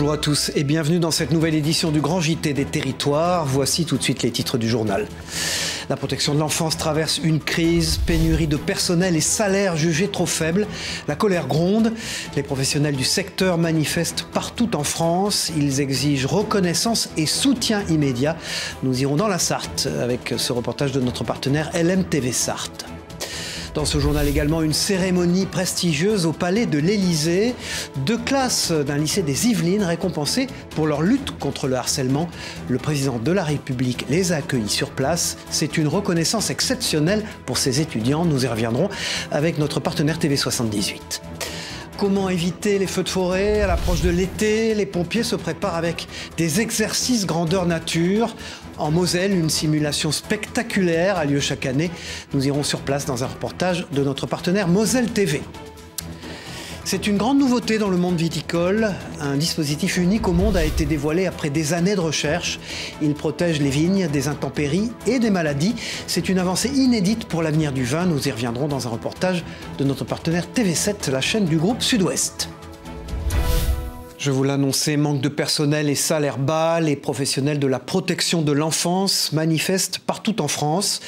Bonjour à tous et bienvenue dans cette nouvelle édition du Grand JT des Territoires. Voici tout de suite les titres du journal. La protection de l'enfance traverse une crise, pénurie de personnel et salaires jugés trop faibles. La colère gronde. Les professionnels du secteur manifestent partout en France. Ils exigent reconnaissance et soutien immédiat. Nous irons dans la Sarthe avec ce reportage de notre partenaire LMTV Sarthe. Dans ce journal également, une cérémonie prestigieuse au palais de l'Élysée. 2 classes d'un lycée des Yvelines récompensées pour leur lutte contre le harcèlement. Le président de la République les a accueillis sur place. C'est une reconnaissance exceptionnelle pour ces étudiants. Nous y reviendrons avec notre partenaire TV78. Comment éviter les feux de forêt à l'approche de l'été? Les pompiers se préparent avec des exercices grandeur nature. En Moselle, une simulation spectaculaire a lieu chaque année. Nous irons sur place dans un reportage de notre partenaire Moselle TV. C'est une grande nouveauté dans le monde viticole. Un dispositif unique au monde a été dévoilé après des années de recherche. Il protège les vignes des intempéries et des maladies. C'est une avancée inédite pour l'avenir du vin. Nous y reviendrons dans un reportage de notre partenaire TV7, la chaîne du groupe Sud-Ouest. Je vous l'annonçais, manque de personnel et salaire bas. Les professionnels de la protection de l'enfance manifestent partout en France.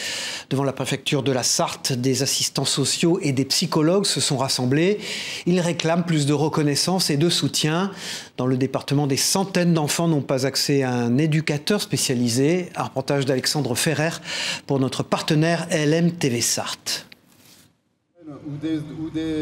Devant la préfecture de la Sarthe, des assistants sociaux et des psychologues se sont rassemblés. Ils réclament plus de reconnaissance et de soutien. Dans le département, des centaines d'enfants n'ont pas accès à un éducateur spécialisé. Un reportage d'Alexandre Ferrer pour notre partenaire LMTV Sarthe.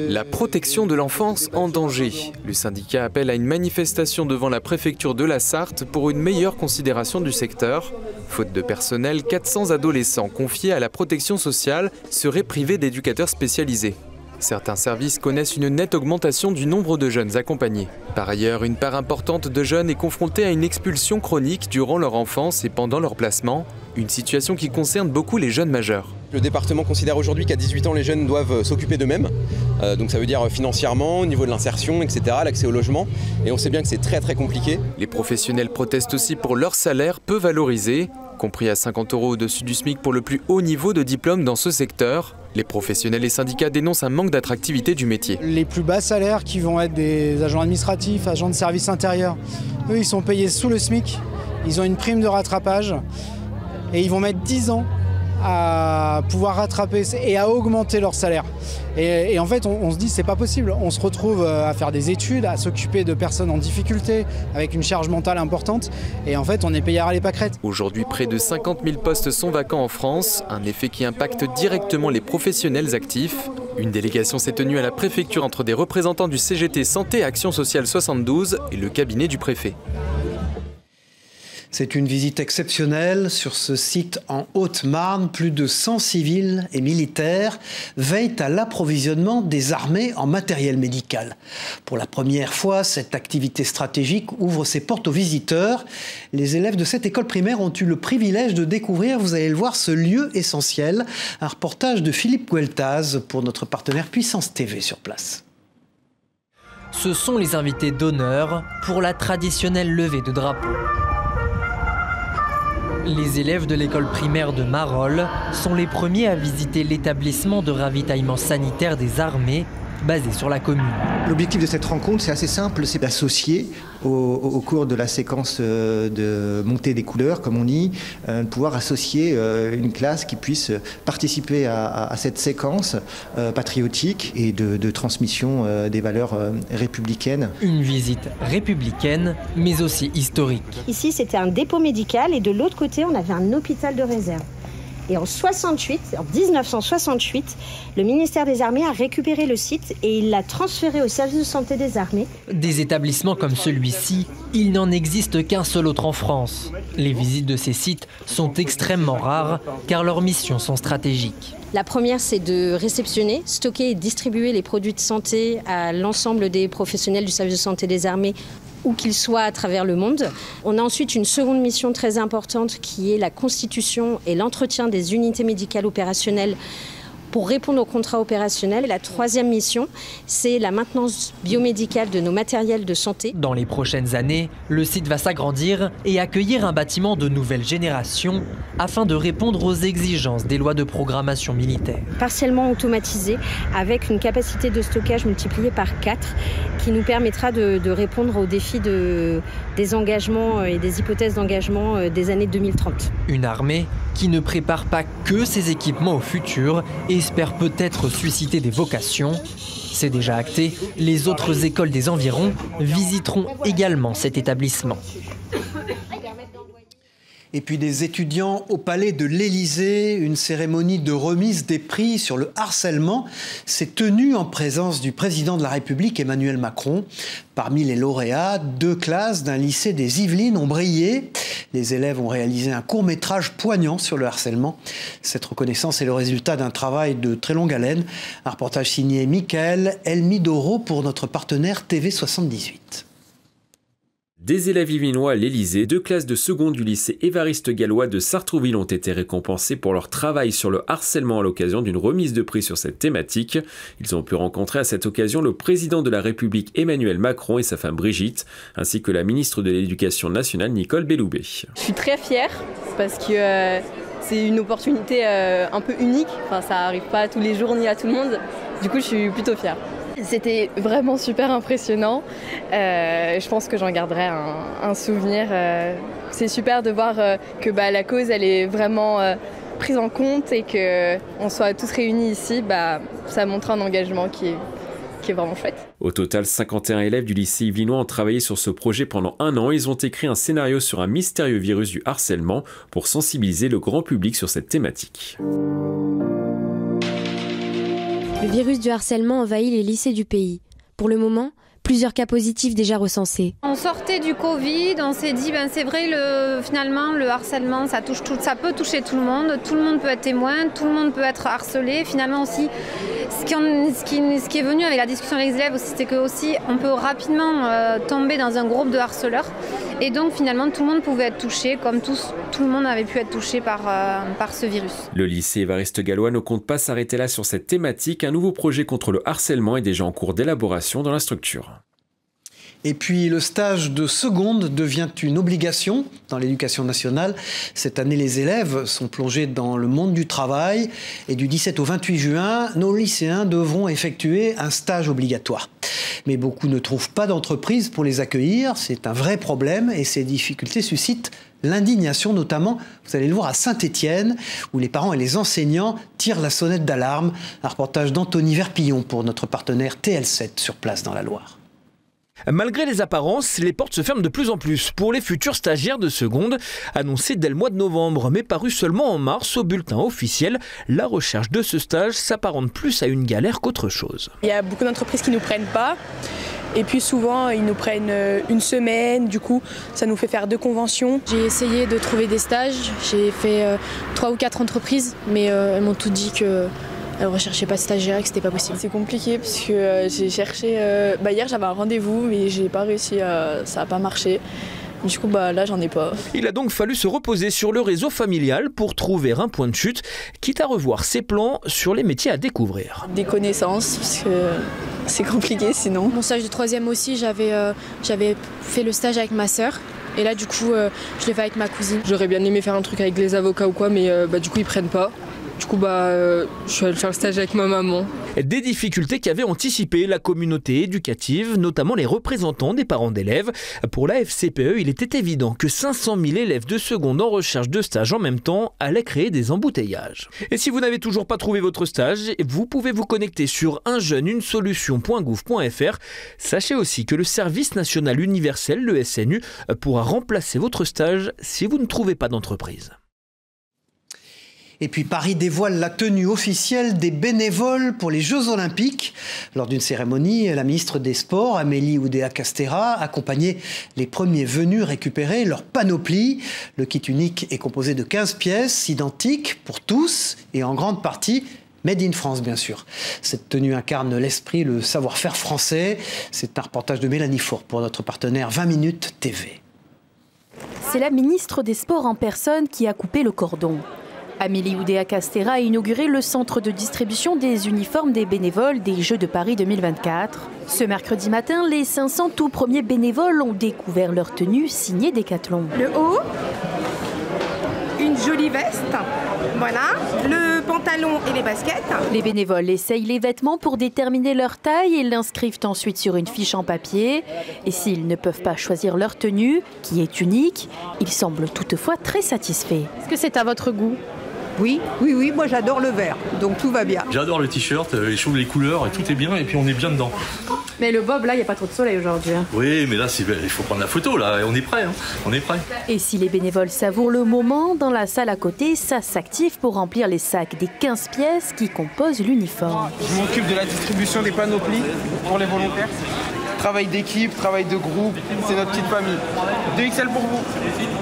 La protection de l'enfance en danger. Le syndicat appelle à une manifestation devant la préfecture de la Sarthe pour une meilleure considération du secteur. Faute de personnel, 400 adolescents confiés à la protection sociale seraient privés d'éducateurs spécialisés. Certains services connaissent une nette augmentation du nombre de jeunes accompagnés. Par ailleurs, une part importante de jeunes est confrontée à une expulsion chronique durant leur enfance et pendant leur placement, une situation qui concerne beaucoup les jeunes majeurs. Le département considère aujourd'hui qu'à 18 ans, les jeunes doivent s'occuper d'eux-mêmes. Donc ça veut dire financièrement, au niveau de l'insertion, etc., l'accès au logement. Et on sait bien que c'est très compliqué. Les professionnels protestent aussi pour leur salaire peu valorisé, compris à 50 € au-dessus du SMIC pour le plus haut niveau de diplôme dans ce secteur. Les professionnels et syndicats dénoncent un manque d'attractivité du métier. Les plus bas salaires qui vont être des agents administratifs, agents de service intérieur, eux ils sont payés sous le SMIC, ils ont une prime de rattrapage et ils vont mettre 10 ans à pouvoir rattraper et à augmenter leur salaire. Et en fait, on se dit c'est pas possible. On se retrouve à faire des études, à s'occuper de personnes en difficulté, avec une charge mentale importante. Et en fait, on est payé à les pâquerettes. Aujourd'hui, près de 50 000 postes sont vacants en France, un effet qui impacte directement les professionnels actifs. Une délégation s'est tenue à la préfecture entre des représentants du CGT Santé Action Sociale 72 et le cabinet du préfet. C'est une visite exceptionnelle. Sur ce site en Haute-Marne, plus de 100 civils et militaires veillent à l'approvisionnement des armées en matériel médical. Pour la première fois, cette activité stratégique ouvre ses portes aux visiteurs. Les élèves de cette école primaire ont eu le privilège de découvrir, vous allez le voir, ce lieu essentiel. Un reportage de Philippe Gueltaz pour notre partenaire Puissance TV sur place. Ce sont les invités d'honneur pour la traditionnelle levée de drapeau. Les élèves de l'école primaire de Marolles sont les premiers à visiter l'établissement de ravitaillement sanitaire des armées basé sur la commune. L'objectif de cette rencontre, c'est assez simple, c'est d'associer au cours de la séquence de montée des couleurs, comme on dit, de pouvoir associer une classe qui puisse participer à cette séquence patriotique et de transmission des valeurs républicaines. Une visite républicaine, mais aussi historique. Ici, c'était un dépôt médical et de l'autre côté, on avait un hôpital de réserve. Et en 1968, le ministère des Armées a récupéré le site et il l'a transféré au service de santé des armées. Des établissements comme celui-ci, il n'en existe qu'un seul autre en France. Les visites de ces sites sont extrêmement rares car leurs missions sont stratégiques. La première, c'est de réceptionner, stocker et distribuer les produits de santé à l'ensemble des professionnels du service de santé des armées, où qu'ils soient à travers le monde. On a ensuite une seconde mission très importante qui est la constitution et l'entretien des unités médicales opérationnelles pour répondre aux contrats opérationnels. Et la troisième mission, c'est la maintenance biomédicale de nos matériels de santé. Dans les prochaines années, le site va s'agrandir et accueillir un bâtiment de nouvelle génération afin de répondre aux exigences des lois de programmation militaire. Partiellement automatisé, avec une capacité de stockage multipliée par 4, qui nous permettra de répondre aux défis des engagements et des hypothèses d'engagement des années 2030. Une armée qui ne prépare pas que ses équipements au futur et espère peut-être susciter des vocations. C'est déjà acté, les autres écoles des environs visiteront également cet établissement. Et puis des étudiants au palais de l'Élysée, une cérémonie de remise des prix sur le harcèlement s'est tenue en présence du président de la République Emmanuel Macron. Parmi les lauréats, 2 classes d'un lycée des Yvelines ont brillé. Les élèves ont réalisé un court-métrage poignant sur le harcèlement. Cette reconnaissance est le résultat d'un travail de très longue haleine. Un reportage signé Mickaël Elmidoro pour notre partenaire TV78. Des élèves yvelinois à l'Élysée, 2 classes de seconde du lycée Évariste Galois de Sartrouville ont été récompensés pour leur travail sur le harcèlement à l'occasion d'une remise de prix sur cette thématique. Ils ont pu rencontrer à cette occasion le président de la République Emmanuel Macron et sa femme Brigitte, ainsi que la ministre de l'Éducation nationale Nicole Belloubet. Je suis très fière parce que c'est une opportunité un peu unique. Enfin, ça n'arrive pas tous les jours ni à tout le monde. Du coup, je suis plutôt fière. C'était vraiment super impressionnant. Je pense que j'en garderai un souvenir. C'est super de voir que la cause elle est vraiment prise en compte et qu'on soit tous réunis ici. Ça montre un engagement qui est vraiment chouette. Au total, 51 élèves du lycée yvelinois ont travaillé sur ce projet pendant 1 an. Ils ont écrit un scénario sur un mystérieux virus du harcèlement pour sensibiliser le grand public sur cette thématique. Le virus du harcèlement envahit les lycées du pays. Pour le moment, plusieurs cas positifs déjà recensés. On sortait du Covid, on s'est dit c'est vrai, finalement le harcèlement ça peut toucher tout le monde peut être témoin, tout le monde peut être harcelé. Finalement aussi, ce qui est venu avec la discussion avec les élèves aussi, c'est qu'on peut rapidement tomber dans un groupe de harceleurs. Et donc finalement tout le monde pouvait être touché, comme tout le monde avait pu être touché par ce virus. Le lycée Évariste Galois ne compte pas s'arrêter là sur cette thématique. Un nouveau projet contre le harcèlement est déjà en cours d'élaboration dans la structure. Et puis le stage de seconde devient une obligation dans l'éducation nationale. Cette année, les élèves sont plongés dans le monde du travail et du 17 au 28 juin, nos lycéens devront effectuer un stage obligatoire. Mais beaucoup ne trouvent pas d'entreprise pour les accueillir. C'est un vrai problème et ces difficultés suscitent l'indignation, notamment, vous allez le voir, à Saint-Étienne, où les parents et les enseignants tirent la sonnette d'alarme. Un reportage d'Anthony Verpillon pour notre partenaire TL7 sur place dans la Loire. Malgré les apparences, les portes se ferment de plus en plus pour les futurs stagiaires de seconde, annoncés dès le mois de novembre, mais parus seulement en mars au bulletin officiel. La recherche de ce stage s'apparente plus à une galère qu'autre chose. Il y a beaucoup d'entreprises qui ne nous prennent pas. Et puis souvent, ils nous prennent une semaine, du coup, ça nous fait faire 2 conventions. J'ai essayé de trouver des stages, j'ai fait 3 ou 4 entreprises, mais elles m'ont tout dit que elles ne recherchaient pas de stagiaires et que c'était pas possible. C'est compliqué parce que j'ai cherché, hier j'avais un rendez-vous, mais j'ai pas réussi, ça n'a pas marché. Du coup, là, j'en ai pas. Il a donc fallu se reposer sur le réseau familial pour trouver un point de chute, quitte à revoir ses plans sur les métiers à découvrir. Des connaissances, parce que c'est compliqué sinon. Mon stage de 3e aussi, j'avais fait le stage avec ma sœur. Et là, du coup, je l'ai fait avec ma cousine. J'aurais bien aimé faire un truc avec les avocats ou quoi, mais du coup, ils prennent pas. Du coup, je suis allée faire le stage avec ma maman. Des difficultés qu'avait anticipé la communauté éducative, notamment les représentants des parents d'élèves. Pour la FCPE, il était évident que 500 000 élèves de seconde en recherche de stage en même temps allaient créer des embouteillages. Et si vous n'avez toujours pas trouvé votre stage, vous pouvez vous connecter sur unjeune-une-solution.gouv.fr. Sachez aussi que le Service national universel, le SNU, pourra remplacer votre stage si vous ne trouvez pas d'entreprise. Et puis Paris dévoile la tenue officielle des bénévoles pour les Jeux Olympiques. Lors d'une cérémonie, la ministre des Sports, Amélie Oudéa-Castéra, accompagnait les premiers venus récupérer leur panoplie. Le kit unique est composé de 15 pièces identiques pour tous et en grande partie Made in France, bien sûr. Cette tenue incarne l'esprit, le savoir-faire français. C'est un reportage de Mélanie Faure pour notre partenaire 20 minutes TV. C'est la ministre des Sports en personne qui a coupé le cordon. Amélie Oudéa-Castéra a inauguré le centre de distribution des uniformes des bénévoles des Jeux de Paris 2024. Ce mercredi matin, les 500 tout premiers bénévoles ont découvert leur tenue signée Décathlon. Le haut, une jolie veste, voilà, le pantalon et les baskets. Les bénévoles essayent les vêtements pour déterminer leur taille et l'inscrivent ensuite sur une fiche en papier. Et s'ils ne peuvent pas choisir leur tenue, qui est unique, ils semblent toutefois très satisfaits. Est-ce que c'est à votre goût ? Oui, moi j'adore le vert, donc tout va bien. J'adore le t-shirt, les couleurs, et tout est bien, et puis on est bien dedans. Mais le bob, là, il n'y a pas trop de soleil aujourd'hui. Oui, mais là, il faut prendre la photo, là, et on est prêt, on est prêt. Et si les bénévoles savourent le moment, dans la salle à côté, ça s'active pour remplir les sacs des 15 pièces qui composent l'uniforme. Je m'occupe de la distribution des panoplies pour les volontaires. Travail d'équipe, travail de groupe, c'est notre petite famille. 2XL pour vous.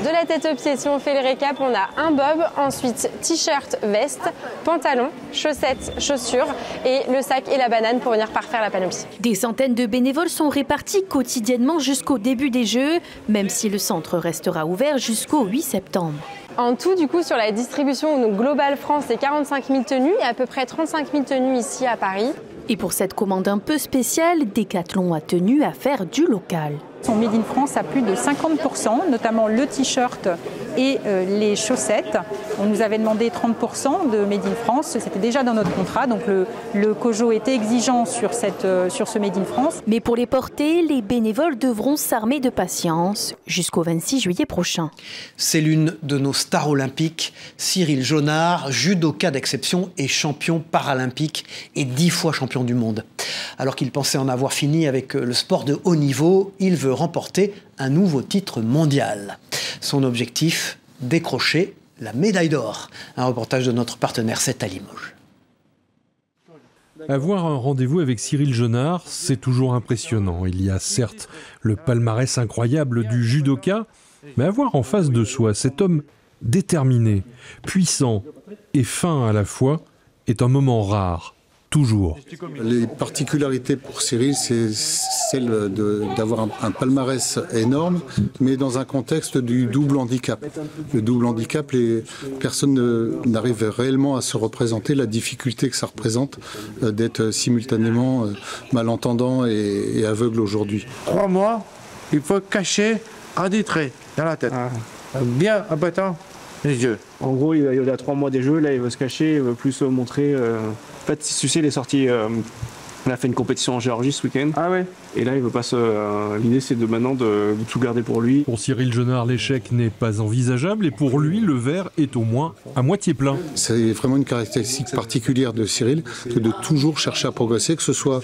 De la tête aux pieds, si on fait les récaps, on a un bob, ensuite t-shirt, veste, pantalon, chaussettes, chaussures et le sac et la banane pour venir parfaire la panoplie. Des centaines de bénévoles sont répartis quotidiennement jusqu'au début des Jeux, même si le centre restera ouvert jusqu'au 8 septembre. En tout, du coup, sur la distribution, donc Global France, c'est 45 000 tenues et à peu près 35 000 tenues ici à Paris. Et pour cette commande un peu spéciale, Décathlon a tenu à faire du local. Son Made in France à plus de 50%, notamment le t-shirt et les chaussettes. On nous avait demandé 30% de Made in France, c'était déjà dans notre contrat, donc le COJO était exigeant sur ce Made in France. Mais pour les porter, les bénévoles devront s'armer de patience jusqu'au 26 juillet prochain. C'est l'une de nos stars olympiques, Cyril Jonard, judoka d'exception et champion paralympique et 10 fois champion du monde. Alors qu'il pensait en avoir fini avec le sport de haut niveau, il veut remporter un nouveau titre mondial. Son objectif, décrocher la médaille d'or. Un reportage de notre partenaire 7 à Limoges. Avoir un rendez-vous avec Cyril Jonard, c'est toujours impressionnant. Il y a certes le palmarès incroyable du judoka, mais avoir en face de soi cet homme déterminé, puissant et fin à la fois est un moment rare. Toujours. Les particularités pour Cyril, c'est celle d'avoir un palmarès énorme, mais dans un contexte du double handicap. Le double handicap, les personnes n'arrivent réellement à se représenter la difficulté que ça représente d'être simultanément malentendant et aveugle aujourd'hui. 3 mois, il faut cacher un des traits dans la tête. Bien abattant les yeux. En gros, il y a 3 mois des Jeux, là il va se cacher, il va plus montrer... En fait, tu sais, il est sorti, on a fait une compétition en Géorgie ce week-end. Ah ouais. Et là, il veut pas l'idée, c'est maintenant de tout garder pour lui. Pour Cyril Jonard, l'échec n'est pas envisageable et pour lui, le verre est au moins à moitié plein. C'est vraiment une caractéristique particulière de Cyril, que de toujours chercher à progresser, que ce soit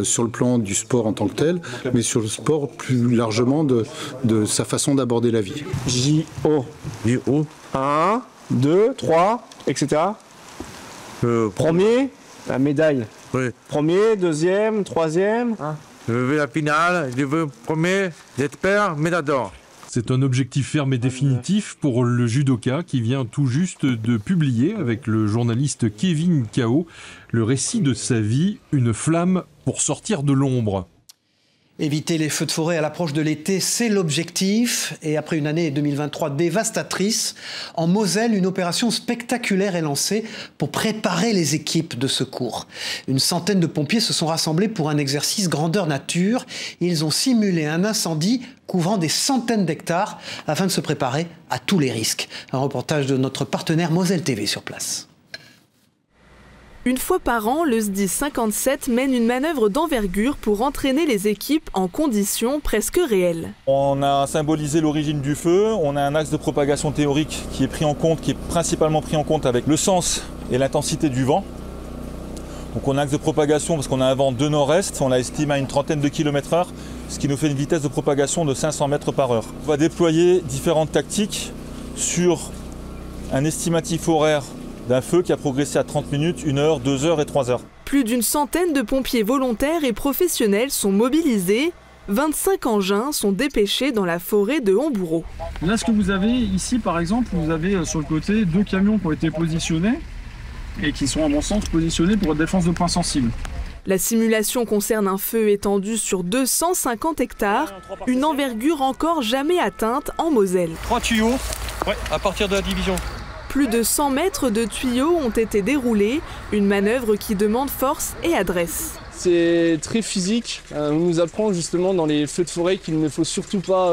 sur le plan du sport en tant que tel, mais sur le sport plus largement de sa façon d'aborder la vie. J-O. 1, 2, 3, etc. Premier, la médaille. Oui. Premier, deuxième, troisième. Je veux la finale, je veux premier, j'espère, médaille d'or. C'est un objectif ferme et définitif pour le judoka qui vient tout juste de publier avec le journaliste Kevin Kao le récit de sa vie, une flamme pour sortir de l'ombre. Éviter les feux de forêt à l'approche de l'été, c'est l'objectif. Et après une année 2023 dévastatrice, en Moselle, une opération spectaculaire est lancée pour préparer les équipes de secours. Une centaine de pompiers se sont rassemblés pour un exercice grandeur nature. Ils ont simulé un incendie couvrant des centaines d'hectares afin de se préparer à tous les risques. Un reportage de notre partenaire Moselle TV sur place. Une fois par an, le SDIS 57 mène une manœuvre d'envergure pour entraîner les équipes en conditions presque réelles. On a symbolisé l'origine du feu, on a un axe de propagation théorique qui est pris en compte, qui est principalement pris en compte avec le sens et l'intensité du vent. Donc on a un axe de propagation parce qu'on a un vent de nord-est, on l'estime à une trentaine de km/h, ce qui nous fait une vitesse de propagation de 500 mètres par heure. On va déployer différentes tactiques sur un estimatif horaire d'un feu qui a progressé à 30 minutes, 1 heure, 2 heures et 3 heures. Plus d'une centaine de pompiers volontaires et professionnels sont mobilisés. 25 engins sont dépêchés dans la forêt de Homboureau. Là, ce que vous avez ici, par exemple, vous avez sur le côté 2 camions qui ont été positionnés et qui sont à mon sens positionnés pour défense de points sensibles. La simulation concerne un feu étendu sur 250 hectares, une envergure encore jamais atteinte en Moselle. 3 tuyaux, à partir de la division. Plus de 100 mètres de tuyaux ont été déroulés, une manœuvre qui demande force et adresse. C'est très physique. On nous apprend justement dans les feux de forêt qu'il ne faut surtout pas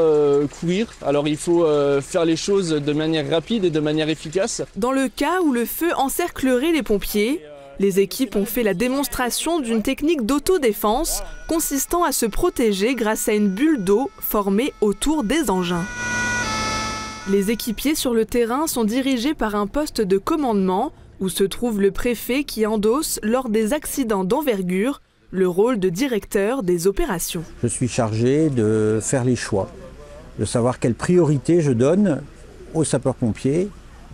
courir. Alors il faut faire les choses de manière rapide et de manière efficace. Dans le cas où le feu encerclerait les pompiers, les équipes ont fait la démonstration d'une technique d'autodéfense consistant à se protéger grâce à une bulle d'eau formée autour des engins. Les équipiers sur le terrain sont dirigés par un poste de commandement où se trouve le préfet qui endosse, lors des accidents d'envergure, le rôle de directeur des opérations. Je suis chargé de faire les choix, de savoir quelle priorité je donne aux sapeurs-pompiers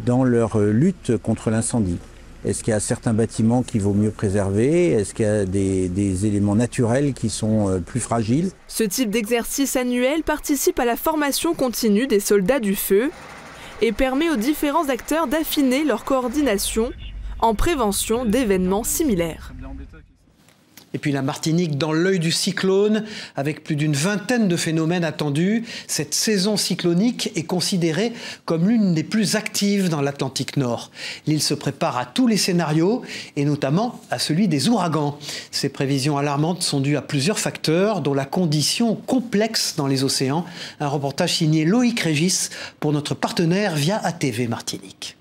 dans leur lutte contre l'incendie. Est-ce qu'il y a certains bâtiments qu'il vaut mieux préserver? Est-ce qu'il y a des éléments naturels qui sont plus fragiles? Ce type d'exercice annuel participe à la formation continue des soldats du feu et permet aux différents acteurs d'affiner leur coordination en prévention d'événements similaires. Et puis la Martinique dans l'œil du cyclone, avec plus d'une vingtaine de phénomènes attendus. Cette saison cyclonique est considérée comme l'une des plus actives dans l'Atlantique Nord. L'île se prépare à tous les scénarios, et notamment à celui des ouragans. Ces prévisions alarmantes sont dues à plusieurs facteurs, dont la condition complexe dans les océans. Un reportage signé Loïc Régis pour notre partenaire via ATV Martinique.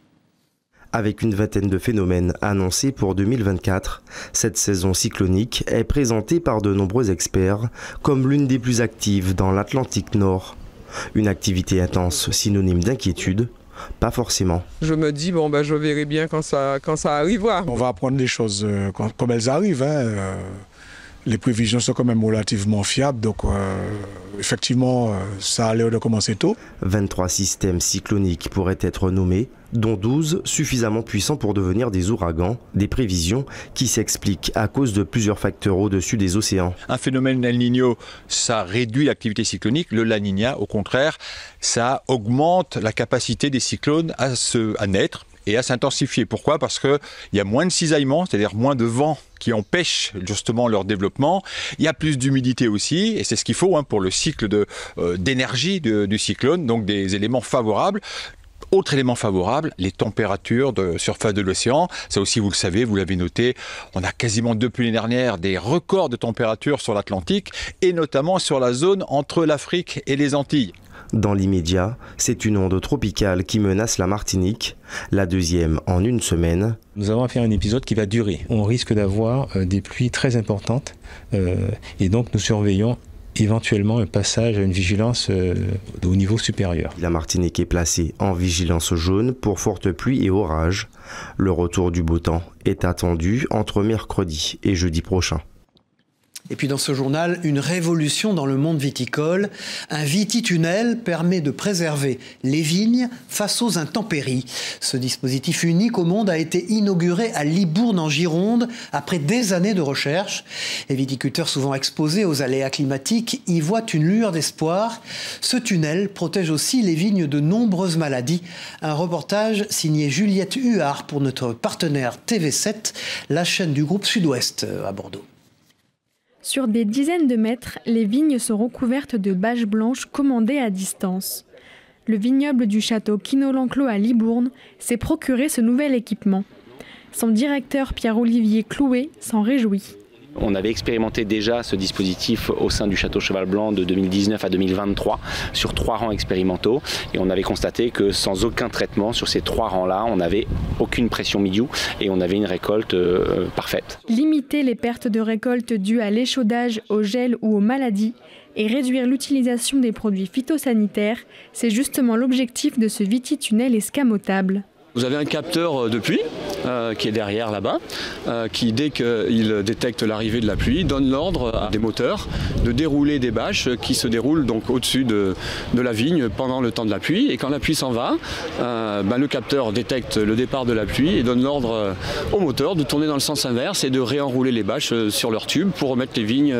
Avec une vingtaine de phénomènes annoncés pour 2024, cette saison cyclonique est présentée par de nombreux experts comme l'une des plus actives dans l'Atlantique Nord. Une activité intense synonyme d'inquiétude? Pas forcément. Je me dis, je verrai bien quand ça arrivera. On va apprendre les choses comme elles arrivent. Les prévisions sont quand même relativement fiables, donc effectivement, ça a l'air de commencer tôt. 23 systèmes cycloniques pourraient être nommés, dont 12 suffisamment puissants pour devenir des ouragans, des prévisions qui s'expliquent à cause de plusieurs facteurs au-dessus des océans. Un phénomène El Niño, ça réduit l'activité cyclonique. Le La Niña, au contraire, ça augmente la capacité des cyclones à naître et à s'intensifier. Pourquoi? Parce qu'il y a moins de cisaillement, c'est-à-dire moins de vent qui empêche justement leur développement. Il y a plus d'humidité aussi, et c'est ce qu'il faut pour le cycle d'énergie du cyclone, donc des éléments favorables. Autre élément favorable, les températures de surface de l'océan. Ça aussi, vous le savez, vous l'avez noté, on a quasiment depuis l'année dernière des records de température sur l'Atlantique, et notamment sur la zone entre l'Afrique et les Antilles. Dans l'immédiat, c'est une onde tropicale qui menace la Martinique, la deuxième en une semaine. Nous avons affaire à un épisode qui va durer. On risque d'avoir des pluies très importantes et donc nous surveillons éventuellement un passage à une vigilance au niveau supérieur. La Martinique est placée en vigilance jaune pour fortes pluies et orages. Le retour du beau temps est attendu entre mercredi et jeudi prochain. Et puis dans ce journal, une révolution dans le monde viticole. Un vititunnel permet de préserver les vignes face aux intempéries. Ce dispositif unique au monde a été inauguré à Libourne en Gironde après des années de recherche. Les viticulteurs souvent exposés aux aléas climatiques y voient une lueur d'espoir. Ce tunnel protège aussi les vignes de nombreuses maladies. Un reportage signé Juliette Huard pour notre partenaire TV7, la chaîne du groupe Sud-Ouest à Bordeaux. Sur des dizaines de mètres, les vignes sont recouvertes de bâches blanches commandées à distance. Le vignoble du château Quinault-l'Enclos à Libourne s'est procuré ce nouvel équipement. Son directeur Pierre-Olivier Clouet s'en réjouit. On avait expérimenté déjà ce dispositif au sein du château Cheval Blanc de 2019 à 2023 sur 3 rangs expérimentaux, et on avait constaté que sans aucun traitement sur ces 3 rangs-là, on n'avait aucune pression milieu et on avait une récolte parfaite. Limiter les pertes de récolte dues à l'échaudage, au gel ou aux maladies et réduire l'utilisation des produits phytosanitaires, c'est justement l'objectif de ce vititunnel escamotable. Vous avez un capteur de pluie qui est derrière là-bas, qui dès qu'il détecte l'arrivée de la pluie, donne l'ordre à des moteurs de dérouler des bâches qui se déroulent donc au-dessus de la vigne pendant le temps de la pluie. Et quand la pluie s'en va, le capteur détecte le départ de la pluie et donne l'ordre au moteur de tourner dans le sens inverse et de réenrouler les bâches sur leur tube pour remettre les vignes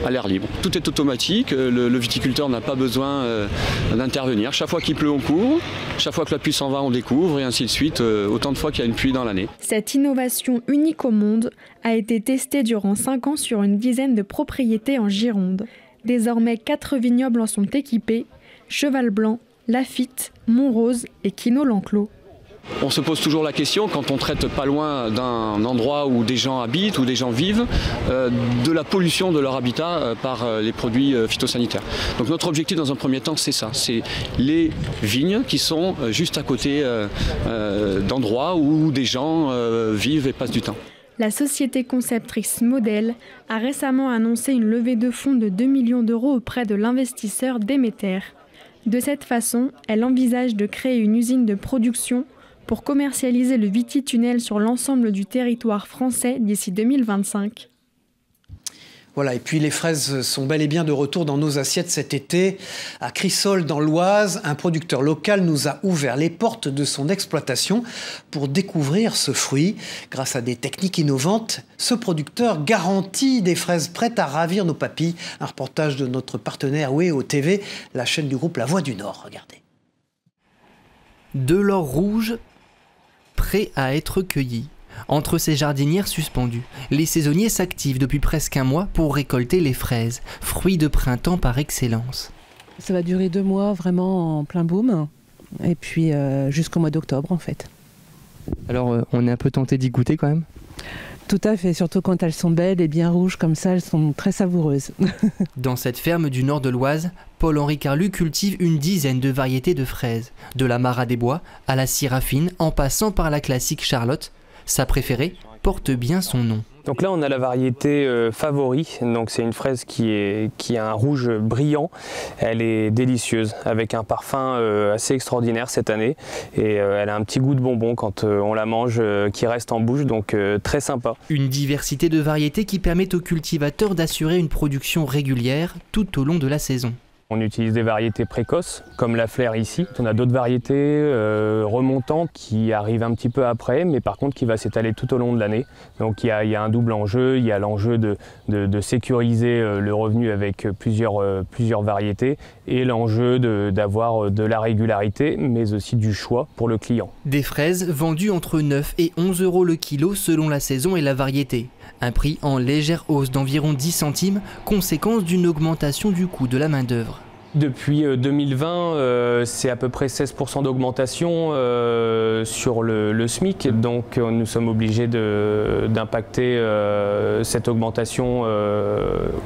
à l'air libre. Tout est automatique, le viticulteur n'a pas besoin d'intervenir. Chaque fois qu'il pleut, on couvre, chaque fois que la pluie s'en va, on découvre, et ainsi de suite, autant de fois qu'il y a une pluie dans l'année. Cette innovation unique au monde a été testée durant 5 ans sur une dizaine de propriétés en Gironde. Désormais, 4 vignobles en sont équipés: Cheval Blanc, Laffitte, Montrose et Quinault-l'Enclos. On se pose toujours la question, quand on traite pas loin d'un endroit où des gens habitent, où des gens vivent, de la pollution de leur habitat par les produits phytosanitaires. Donc notre objectif dans un premier temps, c'est ça, c'est les vignes qui sont juste à côté d'endroits où des gens vivent et passent du temps. La société conceptrice Model a récemment annoncé une levée de fonds de 2 millions d'euros auprès de l'investisseur Demeter. De cette façon, elle envisage de créer une usine de production pour commercialiser le Viti-Tunnel sur l'ensemble du territoire français d'ici 2025. Voilà, et puis les fraises sont bel et bien de retour dans nos assiettes cet été. À Crisol, dans l'Oise, un producteur local nous a ouvert les portes de son exploitation pour découvrir ce fruit. Grâce à des techniques innovantes, ce producteur garantit des fraises prêtes à ravir nos papilles. Un reportage de notre partenaire WEO TV, la chaîne du groupe La Voix du Nord. Regardez. De l'or rouge, prêt à être cueilli. Entre ces jardinières suspendues, les saisonniers s'activent depuis presque un mois pour récolter les fraises, fruits de printemps par excellence. Ça va durer 2 mois vraiment en plein boom, et puis jusqu'au mois d'octobre en fait. Alors on est un peu tenté d'y goûter quand même ? Tout à fait, surtout quand elles sont belles et bien rouges comme ça, elles sont très savoureuses. Dans cette ferme du nord de l'Oise, Paul-Henri Carlu cultive une dizaine de variétés de fraises, de la Marat des Bois à la Syrafine en passant par la classique Charlotte. Sa préférée porte bien son nom. Donc là on a la variété Favori, donc c'est une fraise qui a un rouge brillant, elle est délicieuse avec un parfum assez extraordinaire cette année et elle a un petit goût de bonbon quand on la mange qui reste en bouche, donc très sympa. Une diversité de variétés qui permet aux cultivateurs d'assurer une production régulière tout au long de la saison. On utilise des variétés précoces, comme la Flair ici. On a d'autres variétés remontantes qui arrivent un petit peu après, mais par contre qui va s'étaler tout au long de l'année. Donc il y a un double enjeu. Il y a l'enjeu de sécuriser le revenu avec plusieurs variétés et l'enjeu d'avoir de la régularité, mais aussi du choix pour le client. Des fraises vendues entre 9 et 11 € le kilo selon la saison et la variété. Un prix en légère hausse d'environ 10 centimes, conséquence d'une augmentation du coût de la main-d'œuvre. Depuis 2020, c'est à peu près 16% d'augmentation sur le SMIC, donc nous sommes obligés d'impacter cette augmentation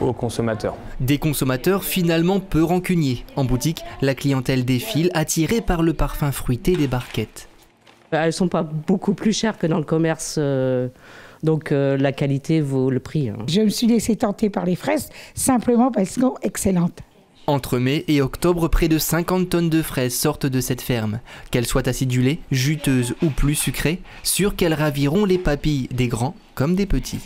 aux consommateurs. Des consommateurs finalement peu rancuniers. En boutique, la clientèle défile, attirée par le parfum fruité des barquettes. Elles ne sont pas beaucoup plus chères que dans le commerce. Donc la qualité vaut le prix. Je me suis laissée tenter par les fraises simplement parce qu'elles sont excellentes. Entre mai et octobre, près de 50 tonnes de fraises sortent de cette ferme. Qu'elles soient acidulées, juteuses ou plus sucrées, sûres qu'elles raviront les papilles des grands comme des petits.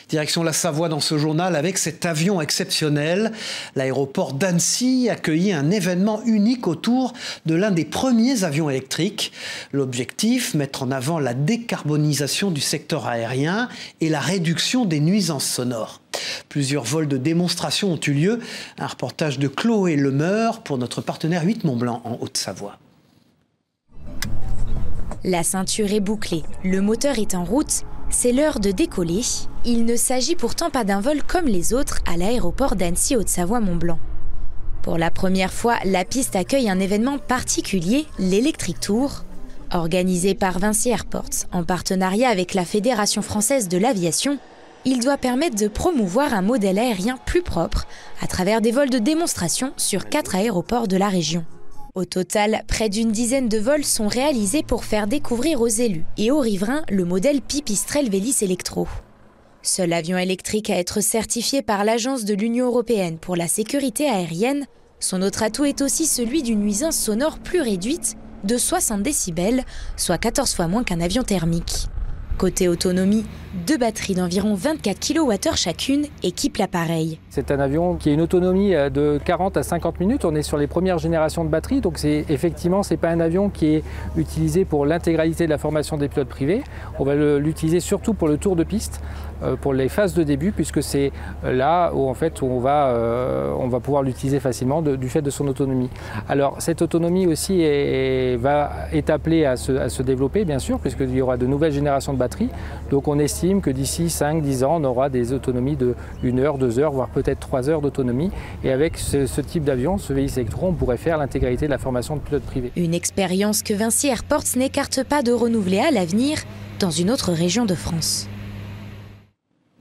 Direction la Savoie dans ce journal avec cet avion exceptionnel. L'aéroport d'Annecy accueillit un événement unique autour de l'un des premiers avions électriques. L'objectif, mettre en avant la décarbonisation du secteur aérien et la réduction des nuisances sonores. Plusieurs vols de démonstration ont eu lieu. Un reportage de Chloé Lemeur pour notre partenaire 8 Mont-Blanc en Haute-Savoie. La ceinture est bouclée, le moteur est en route. C'est l'heure de décoller. Il ne s'agit pourtant pas d'un vol comme les autres à l'aéroport d'Annecy Haute-Savoie-Mont-Blanc. Pour la première fois, la piste accueille un événement particulier, l'Electric Tour. Organisé par Vinci Airports en partenariat avec la Fédération française de l'aviation, il doit permettre de promouvoir un modèle aérien plus propre à travers des vols de démonstration sur 4 aéroports de la région. Au total, près d'une dizaine de vols sont réalisés pour faire découvrir aux élus et aux riverains le modèle Pipistrel Vélis Electro. Seul avion électrique à être certifié par l'Agence de l'Union européenne pour la sécurité aérienne, son autre atout est aussi celui d'une nuisance sonore plus réduite de 60 décibels, soit 14 fois moins qu'un avion thermique. Côté autonomie, 2 batteries d'environ 24 kWh chacune équipent l'appareil. C'est un avion qui a une autonomie de 40 à 50 minutes. On est sur les premières générations de batteries, donc effectivement, ce n'est pas un avion qui est utilisé pour l'intégralité de la formation des pilotes privés. On va l'utiliser surtout pour le tour de piste, pour les phases de début, puisque c'est là où en fait on va pouvoir l'utiliser facilement du fait de son autonomie. Alors cette autonomie aussi est appelée à se développer, bien sûr, puisqu'il y aura de nouvelles générations de batteries. Donc on estime que d'ici 5-10 ans, on aura des autonomies de 1 heure, 2 heures, voire peut-être 3 heures d'autonomie. Et avec ce type d'avion, ce VX Electron, on pourrait faire l'intégralité de la formation de pilote privé. Une expérience que Vinci Airports n'écarte pas de renouveler à l'avenir dans une autre région de France.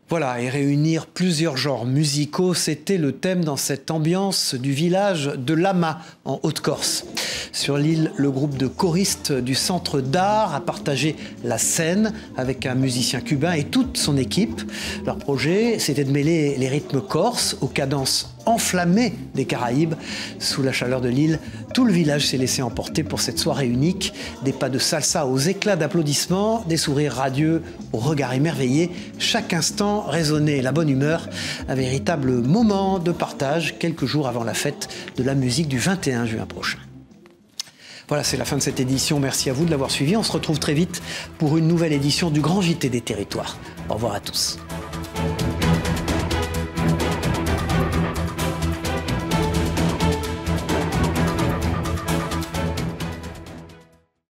Voilà, et réunir plusieurs genres musicaux, c'était le thème dans cette ambiance du village de Lama, en Haute-Corse. Sur l'île, le groupe de choristes du Centre d'Art a partagé la scène avec un musicien cubain et toute son équipe. Leur projet, c'était de mêler les rythmes corses aux cadences enflammées des Caraïbes. Sous la chaleur de l'île, tout le village s'est laissé emporter pour cette soirée unique. Des pas de salsa aux éclats d'applaudissements, des sourires radieux aux regards émerveillés. Chaque instant résonnait la bonne humeur, un véritable moment de partage quelques jours avant la fête de la musique du 21 juin prochain. Voilà, c'est la fin de cette édition. Merci à vous de l'avoir suivi. On se retrouve très vite pour une nouvelle édition du Grand JT des Territoires. Au revoir à tous.